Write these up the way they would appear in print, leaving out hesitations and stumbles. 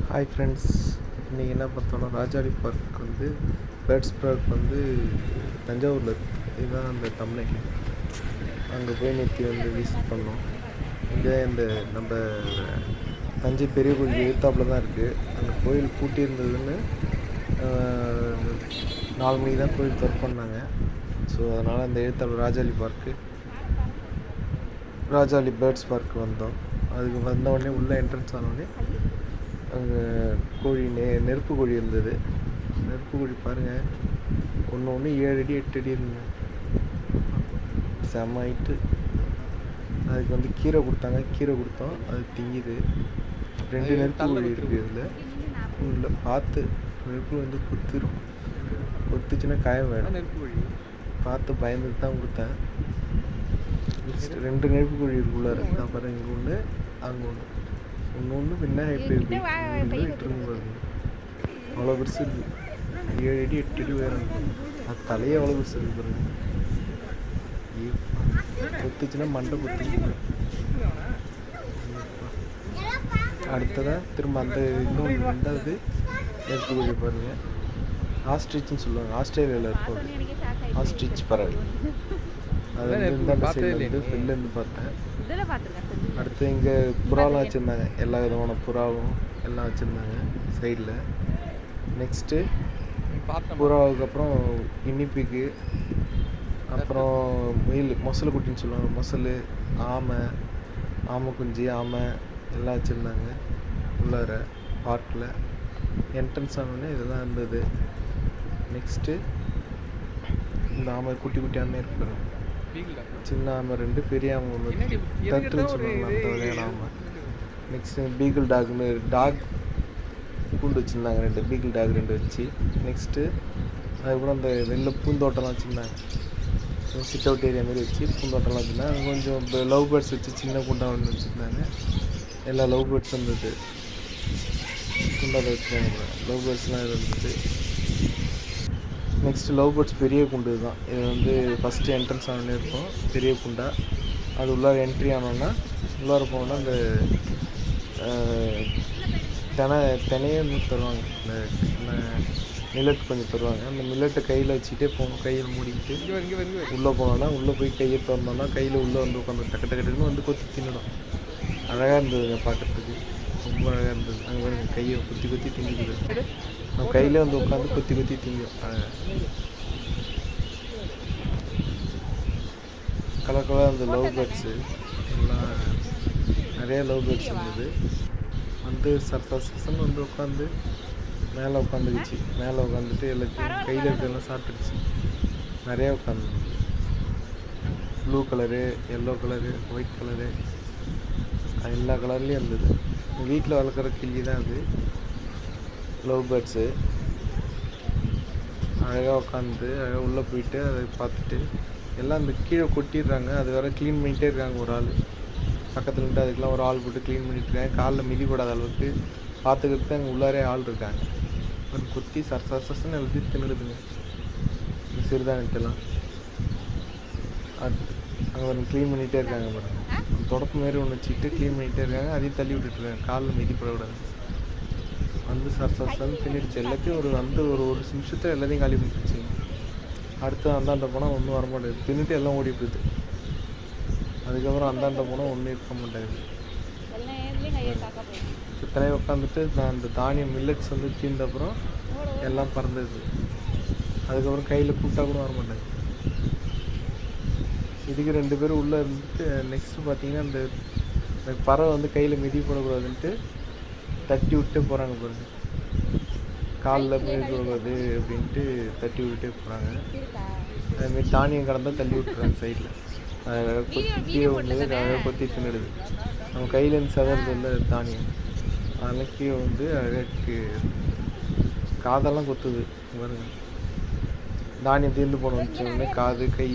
Hi friends, இன்றைக்கி என்ன பார்த்தோன்னா ராஜாளி பார்க் வந்து பேர்ட்ஸ் பார்க் வந்து தஞ்சாவூரில் இருக்குது. இதுதான் அந்த தமிழ்நாடு. அங்கே போய் நேற்று வந்து விசிட் பண்ணோம். இங்கே இந்த நம்ம தஞ்சை பெரிய கோயில் எழுத்தாப்பில் தான் இருக்குது. அந்த கோயில் பூட்டி இருந்ததுன்னு 4 மணிக்கு தான் கோயில் திறப்பு பண்ணாங்க. ஸோ அதனால் அந்த எழுத்தாப்பில் ராஜாளி பேர்ட்ஸ் பார்க் வந்தோம். அதுக்கு வந்தவுடனே உள்ளே என்ட்ரன்ஸ் ஆனோடனே அங்கே கோழி நெருப்பு கோழி இருந்தது. நெருப்பு கோழி பாருங்கள், ஒன்று 7 அடி 8 அடி இருந்தது. செம்ம ஹைட்டு. அதுக்கு வந்து கீரை கொடுத்தோம். அது திங்குது. 2 நெருப்பு கோழி இருக்குது. இதில் உள்ள பார்த்து நெருப்பு வந்து கொத்துச்சுன்னா காயம் வேணும். நெருப்பு கோழி பார்த்து பயந்துட்டு தான் கொடுத்தேன். 2 நெருப்பு கோழி இருக்குள்ளார. நான் பாருங்கள், இங்கே ஒன்று அங்கே ஒன்று பின்னா எப்படி இருக்கு. அவ்வளோ பெருசு இருக்குது. 7 அடி 8 அடி உயரம். அது தலையே அவ்வளோ பெருசு இருக்குது பாருங்க. கொத்துச்சுன்னா மண்டை கொத்து. அடுத்ததாக திரும்ப அந்த இன்னொன்று 2வது நெருப்பு கோழி பாருங்கள். ஆஸ்ட்ரிச்னு சொல்லுவாங்க. ஆஸ்திரேலியாவில் இருக்கும். ஆஸ்ட்ரிச் பறவை. அது வந்து இந்த சைட்லேருந்து வெளிலேருந்து பார்த்தேன். அடுத்து இங்கே புறாலாம் வச்சுருந்தாங்க. எல்லா விதமான புறாவும் எல்லாம் வச்சுருந்தாங்க சைடில். நெக்ஸ்ட்டு புறாவுக்கு அப்புறம் கின்னிப்பிக்கு, அப்புறம் மொசல் குட்டின்னு சொல்லுவாங்க. மொசல், ஆமை குஞ்சு, எல்லாம் வச்சுருந்தாங்க உள்ளார பார்க்கில். என்ட்ரன்ஸ் ஆனோடனே இதெல்லாம் இருந்தது. நெக்ஸ்ட்டு இந்த ஆமை குட்டி ஆமை இருக்கிற சின்ன ஆமை 2, பெரிய ஆமை 1, தத்துன்னு சொல்லுவாங்க அந்த வகையான ஆமை. நெக்ஸ்ட்டு பீகிள் டாக் கூண்டு வச்சுருந்தாங்க. 2 பீகிள் டாக் 2 வச்சு. நெக்ஸ்ட்டு அதுக்கப்புறம் அந்த வெளில பூந்தோட்டம்லாம் வச்சுருந்தாங்க. சிட் அவுட் ஏரியா மாதிரி வச்சு பூந்தோட்டம்லாம் வச்சுருந்தாங்க. கொஞ்சம் லவ் பேர்ட்ஸ் வச்சு சின்ன கூண்டாக ஒன்று வச்சுருந்தாங்க. எல்லா லவ் பேர்ட்ஸ் இருந்தது. குண்டாவில் வச்சுருந்தாங்க. லவ் பேர்ட்ஸ்லாம் இருந்தது. நெக்ஸ்ட்டு லவ் பேர்ட்ஸ் பெரிய குண்டு தான். இது வந்து ஃபஸ்ட்டு என்ட்ரன்ஸ் ஆனோடனே இருக்கும் பெரிய குண்டா. அது உள்ளார என்ட்ரி ஆனோன்னா உள்ளார போனோன்னா அந்த தினையே தருவாங்க. இந்த மில்லட் கொஞ்சம் தருவாங்க. அந்த மில்லட்டை கையில் வச்சுக்கிட்டே போகணும். கையில் மூடிக்கிட்டு உள்ளே போனோன்னா, உள்ளே போய் கையை திறந்தோன்னா கையில் உள்ளே வந்து உட்காந்து டக்குன்னு வந்து கொத்தி தின்னுடும். அழகாக இருந்ததுங்க பார்க்குறதுக்கு. ரொம்ப அழகாக இருந்தது. அங்கே வந்து கையை கொத்தி திங்குது. நம்ம கையிலே வந்து உட்காந்து கொத்தி திங்கும். கலர் அந்த லவ் பேர்ட்ஸு எல்லாம் நிறைய லவ் பேர்ட்ஸ் இருந்தது. வந்து சர்சன்னு வந்து உட்காந்து மேலே உட்காந்துக்கிச்சு. மேலே உட்காந்துட்டு எல்லாத்தையும் கையில் இருக்கிறதெல்லாம் சாப்பிட்டுருச்சு. நிறையா உட்காந்துருந்தது. Blue colour, yellow colour, white colour, எல்லா கலர்லேயும் இருந்தது. வீட்டில் வளர்க்குற கிளி தான் அது. லவ் பேர்ட்ஸு அழகாக உட்காந்து அழகாக உள்ளே போயிட்டு அதை பார்த்துட்டு எல்லாம் அந்த கீழே கொட்டிடுறாங்க. அது வேறு க்ளீன் பண்ணிகிட்டே இருக்காங்க. ஒரு ஆள் பக்கத்தில் நின்று அதுக்கெலாம் ஒரு ஆள் போட்டு க்ளீன் பண்ணிட்டுருக்காங்க. காலில் மிதிப்படாத அளவுக்கு பார்த்துக்கிறதுக்கு அங்கே உள்ளாரே ஆள் இருக்காங்க. அது கொத்தி சர்சன்னு எழுதி தின்னுடுதுங்க இந்த சிறுதானியத்தெல்லாம். அங்கே ஒரு க்ளீன் பண்ணிகிட்டே இருக்காங்க பாருங்கள். தொடப்பு மாரி ஒன்று வச்சுக்கிட்டு க்ளீன் பண்ணிகிட்டே இருக்காங்க. அதையும் தள்ளி விட்டுட்டுருக்காங்க. காலில் மிதிப்படக்கூடாது. வந்து சர்சன்னு தின்னுடுச்சு எல்லாத்தையும். ஒரு நிமிஷத்தில் எல்லாத்தையும் காலி பண்ணிடுச்சு. அடுத்து அந்தாண்ட போனால் ஒன்றும் வர மாட்டேங்குது. தின்னுட்டு எல்லாம் ஓடி போயிடுது. அதுக்கப்புறம் அந்தாண்ட போனால் ஒன்றும் இருக்க மாட்டேங்குது. இத்தனை உட்காந்துட்டு நான் அந்த தானியம் மில்லட்ஸ் வந்து தீர்ந்தப்புறம் எல்லாம் பறந்துது. அதுக்கப்புறம் கையில் கூப்பிட்டா கூட வர மாட்டேங்குது. இதுக்கு 2 பேரும் உள்ளே இருந்துட்டு நெக்ஸ்ட்டு பார்த்தீங்கன்னா அந்த பறவை வந்து கையில் மிதி போடக்கூடாதுன்ட்டு தட்டி விட்டே போகிறாங்க பாருங்க. காலில் மிதிக்கூடாது அப்படின்ட்டு தட்டி விட்டுட்டே போகிறாங்க. அதுமாரி தானியம் கடந்தால் தள்ளி விட்டுறாங்க சைடில். கீழே வந்து அழகாக கொத்தி தின்னுடுது. நம்ம கையிலேருந்து சதறது இல்லை தானியம். அதெல்லாம் கீழே வந்து அழகாக்கு காதெல்லாம் கொத்துது பாருங்க. தானியம் தீர்ந்து போன வச்சோடனே காது, கை,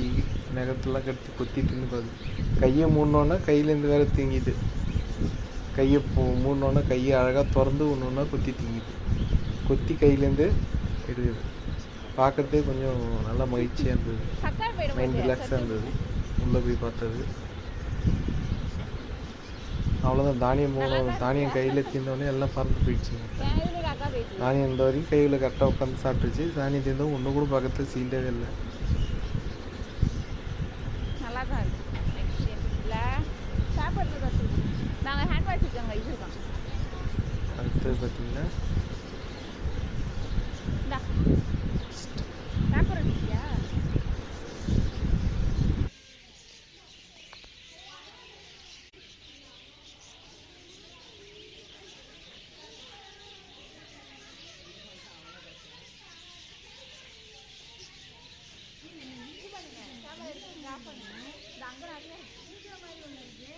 நகத்தெல்லாம் கட்டி கொத்தி தின்னு பார்க்குது. கையை மூடினோன்னா கையிலேருந்து வேறு தீங்கிது. கையை மூடினோன்னா கையை அழகாக திறந்து ஒன்று கொத்தி திங்குது. கொத்தி கையிலேருந்து எடுக்குது. பார்க்குறதே கொஞ்சம் நல்லா மகிழ்ச்சியாக இருந்தது. மைண்ட் ரிலாக்ஸாக இருந்தது உள்ளே போய் பார்த்தது. அவ்வளோதான். தானியம் கையில் தீர்ந்தோடனே எல்லாம் பறந்து போயிடுச்சுங்க. தானியம் இந்த வரைக்கும் கையில் கரெக்டாக உட்காந்து சாப்பிட்டுச்சு. தானியம் தீர்ந்தோம் ஒன்று கூட பக்கத்தில் சீண்டவே இல்லை. நல்லா தான் இருக்கு. நாங்கள் ஹேண்ட் வாஷ் இருக்கோங்க இது இருக்கோம். அடுத்தது பார்த்தீங்கன்னா பேப்பர் இருந்துச்சியா? அங்கே நிறைய மாதிரி ஒன்று இருக்கு.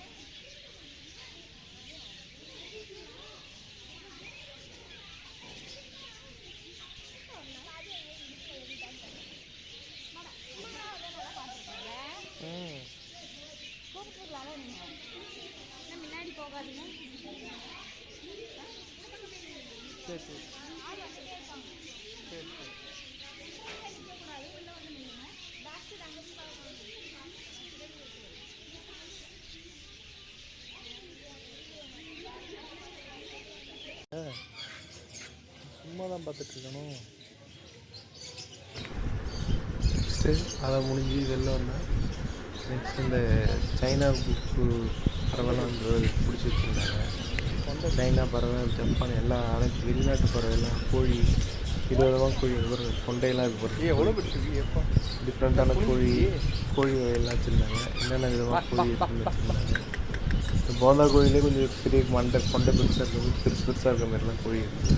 முன்னாடி போகாதீங்க. சரி சரி சரி சும்மா தான் பார்த்துட்டு இருக்கணும். நெக்ஸ்ட்டு அதை முடிஞ்சு வெளில வந்தேன். நெக்ஸ்ட் இந்த சைனா புக்கு பறவைலாம் வந்து பிடிச்சி வச்சுருந்தாங்க. சைனா பறவை, ஜப்பான் எல்லாம் அனைத்து வெளிநாட்டு பறவைலாம், கோழி விதவிதமாக கோழி ஒரு கொண்டையெல்லாம் இது போடுறது எவ்வளோ பிடிச்சிருக்கு. எப்போ டிஃப்ரெண்ட்டான கோழி வகையெல்லாம் வச்சுருந்தாங்க. என்னென்ன விதமாக கோழி வச்சுருந்தாங்க. இந்த போந்தா கோழிலே கொஞ்சம் பெரிய கொண்டை பெருசாக இருக்கிறது, பெருசாக இருக்கிற மாதிரிலாம் கோழி இருக்குது.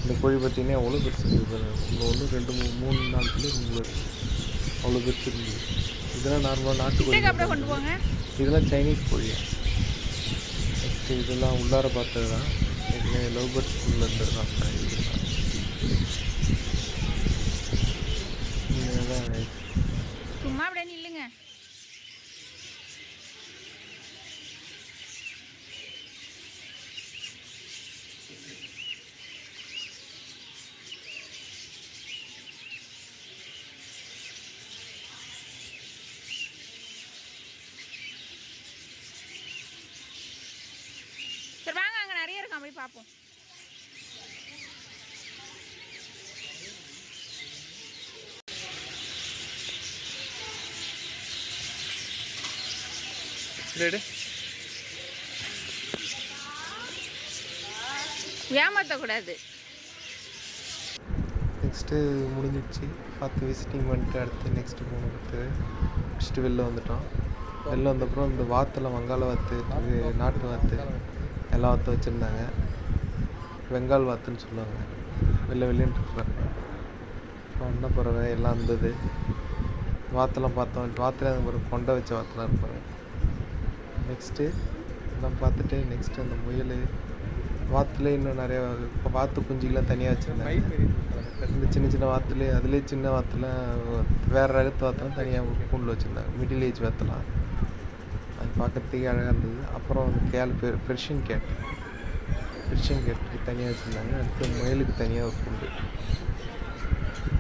இந்த கோழி பார்த்திங்கன்னா அவ்வளோ பெருசு இருக்குது. ஒன்று 2 3 நாளுக்குள்ளே உங்களுக்கு அவ்வளோ பெருசு இருக்குது. இதெல்லாம் நார்மலாக நாட்டுக்கோழி கொண்டு போங்க. இதெல்லாம் சைனீஸ் கோழி. நெக்ஸ்ட்டு இதெல்லாம் உள்ளார பார்த்தது தான். லவ் பேர்ட்ஸ் ஸ்கூலில் இருந்தது தான். சும்மா அப்படியே நில்லுங்க. சரி வாங்க, அங்கே நிறைய இருக்கான், போய் பார்ப்போம். ஏமாற்றக்கூடாது. நெக்ஸ்ட்டு முடிஞ்சிடுச்சு. பார்த்து விசிட்டிங் பண்ணிட்டு அடுத்து நெக்ஸ்ட்டு போனதுக்கு நெக்ஸ்ட்டு வெளில வந்துட்டோம். வெளில வந்தப்புறம் இந்த வாத்தெல்லாம் வங்காள வாத்து, நாட்டு வாத்து எல்லா வாத்தும் வச்சுருந்தாங்க. வெங்கால் வாத்துன்னு சொல்லுவாங்க. வெளிலேன்ட்டு இருப்பாங்க. வண்ண பறவை எல்லாம் இருந்தது. வாத்தெல்லாம் பார்த்தோம். வாத்தில் ஒரு கொண்டை வச்ச வாத்தெல்லாம் இருப்பாங்க. நெக்ஸ்ட்டு எல்லாம் பார்த்துட்டு நெக்ஸ்ட்டு அந்த முயல் வாத்துல இன்னும் நிறையா இப்போ வாத்து குஞ்சுக்கெலாம் தனியாக வச்சுருந்தாங்க. இந்த சின்ன வாத்துலேயே அதுலேயே சின்ன வாத்துலாம் வேறு ரகத்து வாத்தெல்லாம் தனியாக கூண்டில் வச்சுருந்தாங்க. மிடில் ஏஜ் வாத்தெல்லாம் அது பார்க்குறதுக்கே அழகாக இருந்தது. அப்புறம் பெர்ஷியன் கேட்டுக்கு தனியாக வச்சுருந்தாங்க. அடுத்து முயலுக்கு தனியாக ஒரு கூண்டு.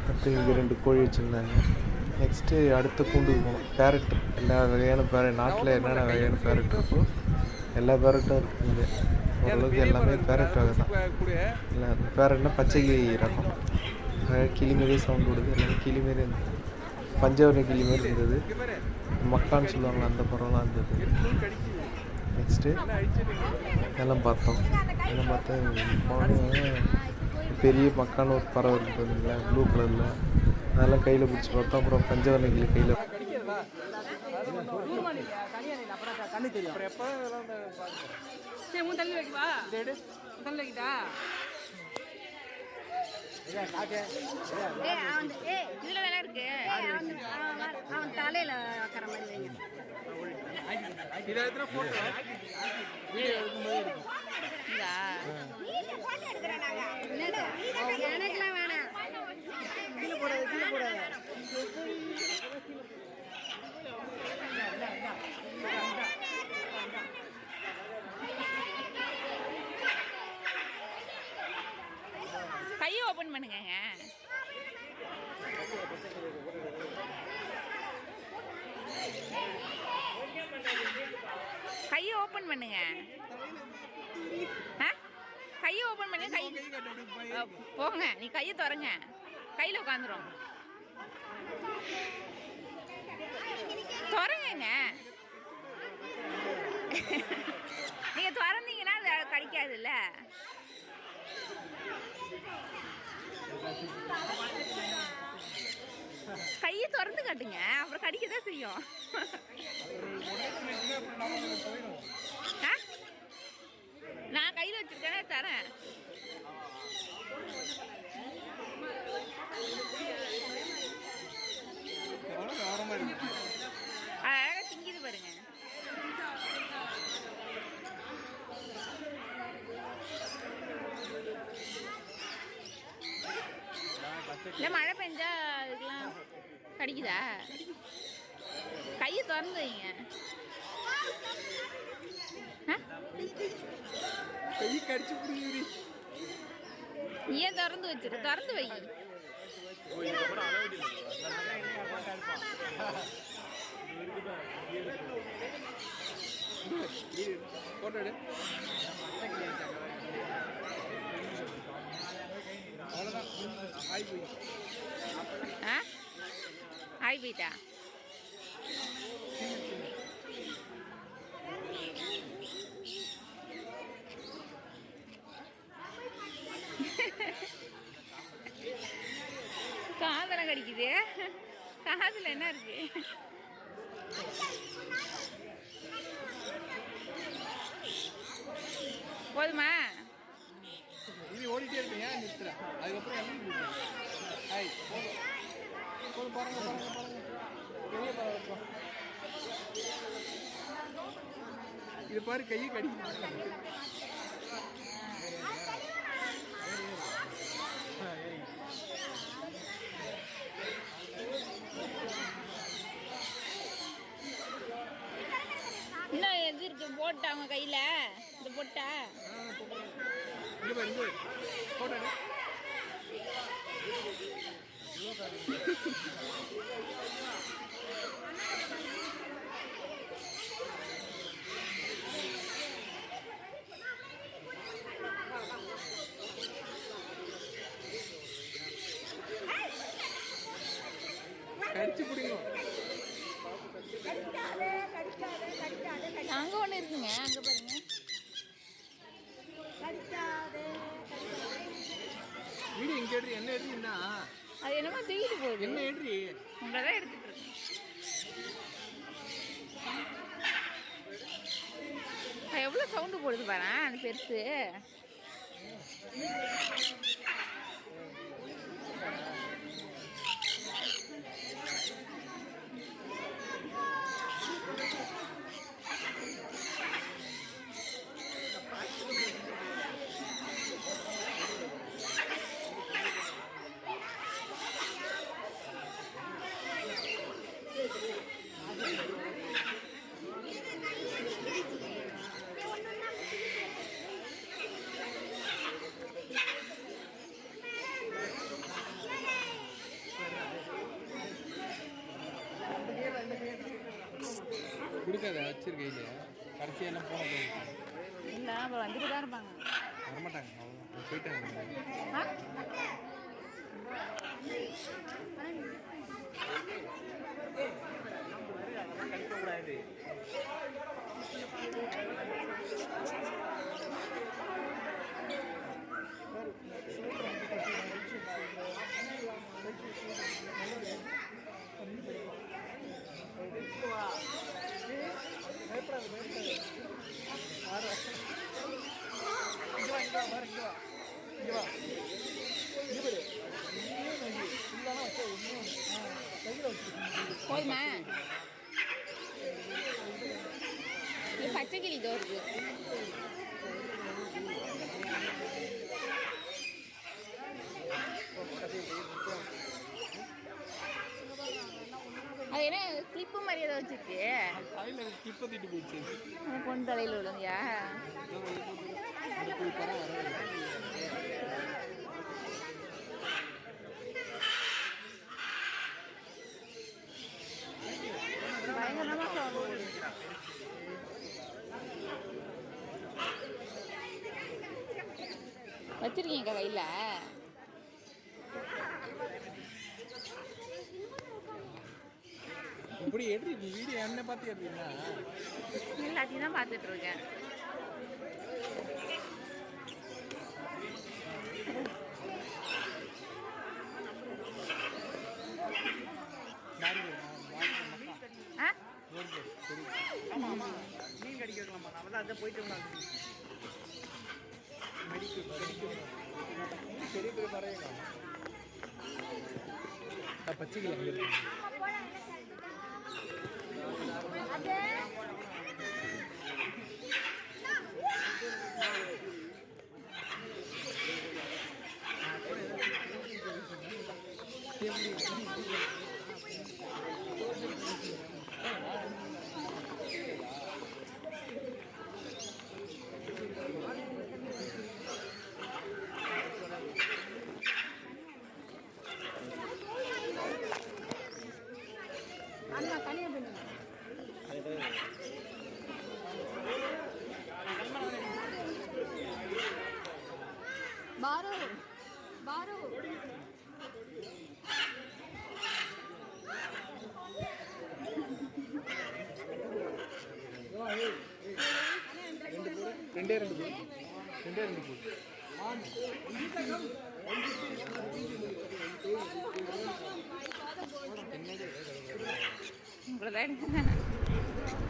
அடுத்து இங்கே 2 கோழி வச்சுருந்தாங்க. நெக்ஸ்ட்டு அடுத்த கூண்டுக்கு போகணும். பேரட், எல்லா வகையான பேரட், நாட்டில் என்னென்ன வகையான பேரட் இருக்கோ எல்லா பேரட்டும் இருக்குங்க. ஓரளவுக்கு எல்லாமே பேரட் வகை தான். இல்லை அந்த பேரட்னா பச்சை கிளி ரகம். கிளி மாரியே சவுண்ட் விடுது. எல்லாமே கிளி மாரி இருந்தது. பஞ்சவர்ண கிளி மாரி இருந்தது. மக்கான்னு சொல்லுவாங்க, அந்த பறவைலாம் இருந்தது. நெக்ஸ்ட்டு எல்லாம் பார்த்தோம். எல்லாம் பார்த்தா பெரிய மக்கான ஒரு பறவை இருக்குது பார்த்தீங்களா, ப்ளூ கலரில். அதெல்லாம் கையில் பிடிச்சி பார்த்தோம். அப்புறம் பஞ்சவர்ண கிளி கையில் இதுல வேலை இருக்கு. அவன் தலையில வைக்கிற மாதிரி வைங்க. எனக்குலாம் வேணாம். கையை ஓப்பன் பண்ணுங்க. கையை ஓப்பன் பண்ணுங்க. ஓபன் பண்ணி கை போங்க. நீ கையை திறங்க. கையில உட்காந்துரும். திறங்க. நீங்க திறந்தீங்கன்னா அது கடிக்காதுல்ல. கையை திறந்து காட்டுங்க, அப்புறம் கடிக்கதான் செய்யும். நான் கையில வச்சிருக்கேனே தரேன். அழகா திங்கிது பாருங்க. இந்த மழை பெஞ்சா இதுக்கெல்லாம் கடிக்குதா? கையை திறந்து வைங்க. கையை கடிச்சு புரியுது. ஏன் திறந்து வச்சிரு? திறந்து வை. ஆய் போயிட்டா? காதல கடிக்குது. காதுல என்ன இருக்கு? போதுமா? இது ஓடிட்டே இருப்பீங்க, நிறுத்துறேன். அதுக்கப்புறம் பாருங்க பாருங்க பாருங்க. பெரிய பாருங்க. இது பாரு, கையை கடிக்க. இன்னும் எது இருக்கு? போட்டா அவங்க கையில இந்த போட்டா கடிச்சு பிடிக்கும். அங்க ஒண்ணு இருக்குங்க, அங்க பாருங்க. வீடு இங்க எடுத்து என்ன எடுத்தீங்கன்னா அது என்னமோ தூக்கிட்டு போகுது. என்ன எடுறி? உங்களதான் எடுத்துட்டு இருக்கு. எவ்வளவு சவுண்டு போடுது பாரு அந்த பெருசு. கொடுக்காத வச்சிருக்க இல்லையா? கடைசியெல்லாம் போனது இல்லை, அப்புறம் வந்துட்டு தான் இருப்பாங்க. வரமாட்டாங்க, அவ்வளோதான் போயிட்டாங்க. கடிக்கக்கூடாது. போதுமா? இது பச்சை கிளி தோறுது. அது என்ன கிளிப்பு மாதிரி ஏதோ வச்சிருக்கு? தலையில் கிளிப்பை திட்டு போயிடுச்சு. பொண்ணு தலையில் விழுந்தியா? பயங்கரமா வச்சிருக்கீங்க கையில் இப்படி எடுத்து வீடியோ என்ன பார்த்து எடுத்தீங்கன்னா எல்லாத்தையும் தான் பார்த்துட்டு இருக்கேன். மீன் கடிக்க வைக்கலாமா? நான் வந்து அதை போயிட்டு பெரிய பெரிய பறவைங்க பச்சைக்கிழங்கு बारो बारो ரெண்டே ரெண்டு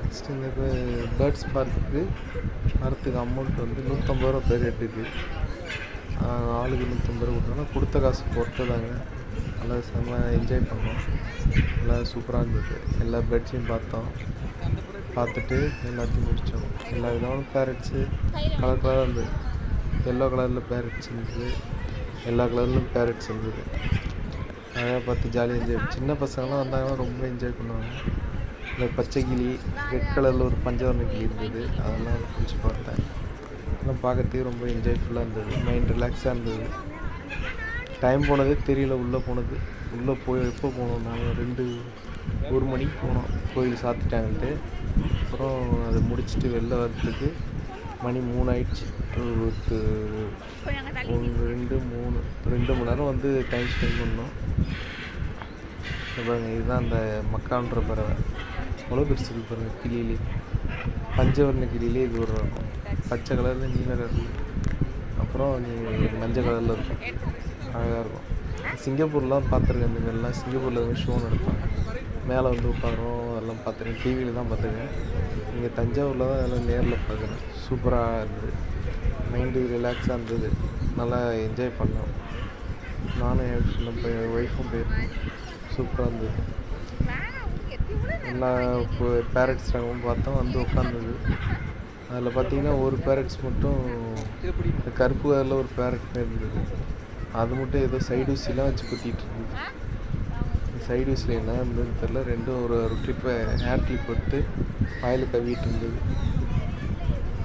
நெக்ஸ்ட் இந்த பேர்ட்ஸ் பார்க்குக்கு வரத்துக்கு அமௌண்ட் வந்து 150 ரூபா பேர் ஹெட்டுக்கு. ஆளுக்கு 150 ரூபா கொடுத்தோன்னா கொடுத்த காசு பொறுத்து தாங்க. நல்லா செம்ம என்ஜாய் பண்ணோம். நல்லா சூப்பராக இருந்தது. எல்லா பேர்ட்ஸையும் பார்த்துட்டு எல்லாத்தையும் முடித்தோம். எல்லா விதமான பேரட்ஸு கலர் கலராக இருந்தது. எல்லோ கலரில் பேரட்ஸ் இருந்தது, எல்லா கலர்லையும் பேரட்ஸ் இருந்தது. அதை பார்த்து ஜாலியாக என்ஜாய். சின்ன பசங்களாம் வந்தாங்கன்னா ரொம்ப என்ஜாய் பண்ணுவாங்க. இந்த பச்சை கிளி, ரெட் கலரில் ஒரு பஞ்சவர்ண கிளி இருந்தது, அதெல்லாம் பிடிச்சி பார்த்தேன். அதெல்லாம் பார்க்கறதுக்கு ரொம்ப என்ஜாய்ஃபுல்லாக இருந்தது. மைண்ட் ரிலாக்ஸாக இருந்தது. டைம் போனதே தெரியல. உள்ளே போய் எப்போ போனோம்? நாங்கள் 1 மணிக்கு போனோம். கோயில் சாத்திட்டாங்கன்ட்டு. அப்புறம் அதை முடிச்சுட்டு வெளில வர்றதுக்கு மணி 3 ஆயிடுச்சு. 2 மணி நேரம் வந்து டைம் ஸ்பெண்ட் பண்ணோம். பாருங்க, இதுதான் அந்த மக்கான்ற பறவை. அவ்வளோ பெருசு இருக்கு பாருங்கள். கிளியிலே பஞ்சவர்ண கிளியிலே இது ஒரு இருக்கும். பச்சை கலரில், நீல கலரில், அப்புறம் மஞ்சள் கலரில் இருக்கும். அழகாக இருக்கும். சிங்கப்பூர்லாம் பார்த்துருக்கேன். இந்த மாதிரிலாம் சிங்கப்பூரில் வந்து ஷோ நடப்பாங்க. மேலே வந்து உட்காரோம். அதெல்லாம் பார்த்துருக்கேன். டிவியில் தான் பார்த்துருக்கேன். இங்கே தஞ்சாவூரில் தான் அதெல்லாம் நேரில் பார்க்குறேன். சூப்பராக இருந்தது. மைண்டு ரிலாக்ஸாக இருந்தது. நல்லா என்ஜாய் பண்ணோம். நானும் என் ஒய்ஃபும் போயிருந்தோம். சூப்பராக இருந்தது. எல்லா பேரட்ஸ் ரகமும் பார்த்தோம். வந்து உட்காந்துது. அதில் பார்த்தீங்கன்னா ஒரு பேரட்ஸ் மட்டும் கருப்பு கலரில் ஒரு பேரட் இருந்தது. அது மட்டும் ஏதோ சைடு ஊசிலாம் வச்சு குத்திட்டு இருந்தது. சைடு ஊசியில் என்ன இருந்ததுன்னு தெரில. ரெண்டும் ஒரு கிளிப்பை ஹேர் கிளிப் எடுத்து வாயில் கவிட்டு இருந்தது.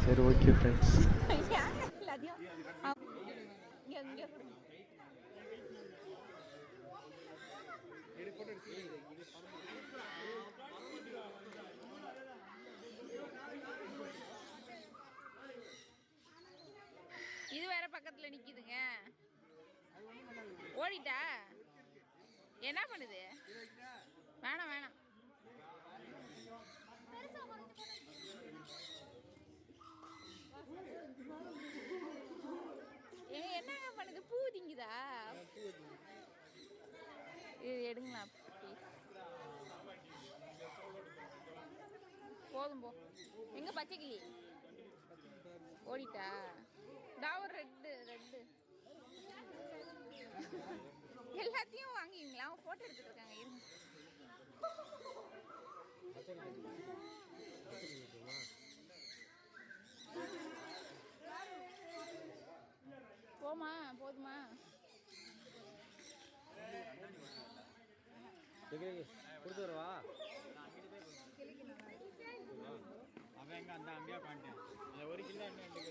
சரி, ஓகே ஃப்ரெண்ட்ஸ். இது வேற பக்கத்துல நிக்குதுங்க. ஓடிட்டா என்ன பண்ணுது? வேணாம் வேணாம். என்னங்க பண்ணுது? பூ திங்குதா? இது எடுங்களா ப்ளீஸ். போதும் போ. எங்க பச்சை கிளி ஓடிட்டா? ஒரு ரெட்டு எல்லாத்தையும் வாங்குவீங்களா? போட்டோ எடுத்துட்டு இருக்காங்க. இருங்க. போமா? போதுமா? கொடுத்து வரவா? அவன் எங்க அந்த அங்கேயா பண்ணிட்டேன். 1 கிலோ என்ன இருக்கு?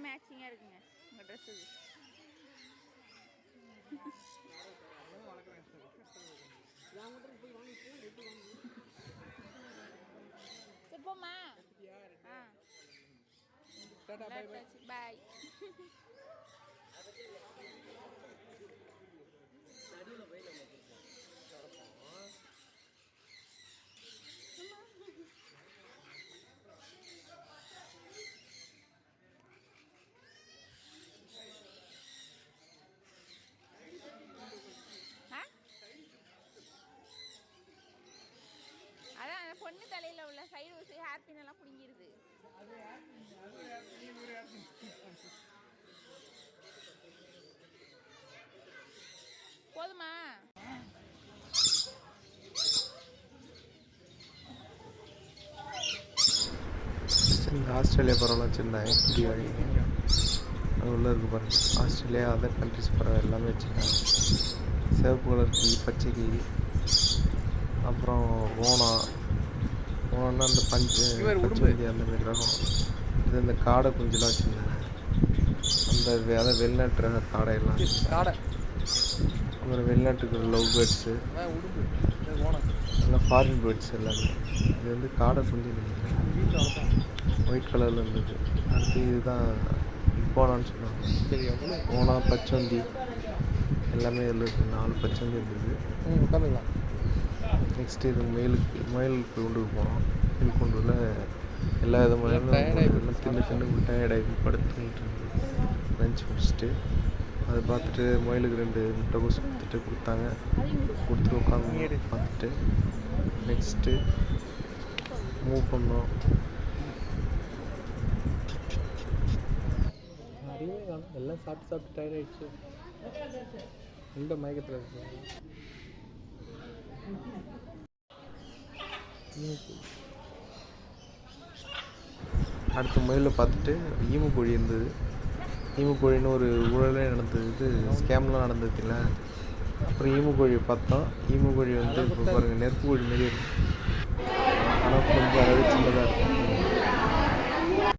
மேட்சிங்காக இருக்குங்க உங்கள் ட்ரெஸ்ஸுக்கு. சரி போம்மா. பாய். அதான் அந்த பொண்ணு தலையில் உள்ள சைடு ஊசி ஹேர் பின் எல்லாம் பிடிங்கிருது. போதுமா? ஆஸ்திரேலியா பறவை வச்சுருந்தாங்க. இப்படி அது உள்ளே இருக்குது பாருங்கள். ஆஸ்திரேலியா அதர் கண்ட்ரிஸ் பறவை எல்லாமே வச்சுருக்காங்க. சிவப்பு கலர் கிளி, பச்சை கிளி, அப்புறம் ஓனா. ஓனா அந்த பஞ்சு அந்த மாதிரி ரகம். இது இந்த காடை குஞ்செலாம் வச்சுருந்தாங்க. அந்த அதை வெளிநாட்டு ரக காடையெல்லாம் காடை. அப்புறம் வெளிநாட்டுக்கு லவ் பேர்ட்ஸு, எல்லாம் ஃபாரின் பேர்ட்ஸ் எல்லாமே. இது வந்து காடை குஞ்சு நினைக்கிறேன், ஒயிட் கலரில் இருந்தது. அடுத்து இதுதான் இப்போனான்னு சொல்லுவாங்க. சரி, ஓனா, பச்சந்தி எல்லாமே இதில் இருக்குது. 4 பச்சந்தி இருந்தது. உட்காந்துக்கலாம். நெக்ஸ்ட்டு இது மயில் கூண்டுக்கு போனோம். மயில் கூண்டில் எல்லா விதமான எல்லாம் தின்னு டயர்டாகி படுத்துக்கிட்டு இருந்தது. லஞ்ச் முடிச்சுட்டு அதை பார்த்துட்டு மயிலுக்கு 2 முட்டைகோஸ் கொடுத்தாங்க. கொடுத்துட்டு உட்காந்து பார்த்துட்டு நெக்ஸ்ட்டு மூவ் பண்ணோம். நிறையவே காணும். எல்லாம் சாப்பிட்டு டயர்ட் ஆகிடுச்சு. இந்த மயக்கத்தில் இருக்கு. அடுத்த மயிலை பார்த்துட்டு ஈமு கோழி இருந்தது. ஈமு கோழின்னு ஒரு ஊழலே நடந்தது, இது ஸ்கேம்லாம் நடந்ததுல. அப்புறம் ஈமு கோழியை பார்த்தோம். ஈமு கோழி வந்து இப்போ பாருங்கள் நெருப்பு கோழி மாரி இருக்கும். ஆனால் கொஞ்சம் அளவு சின்னதாக இருக்கும்.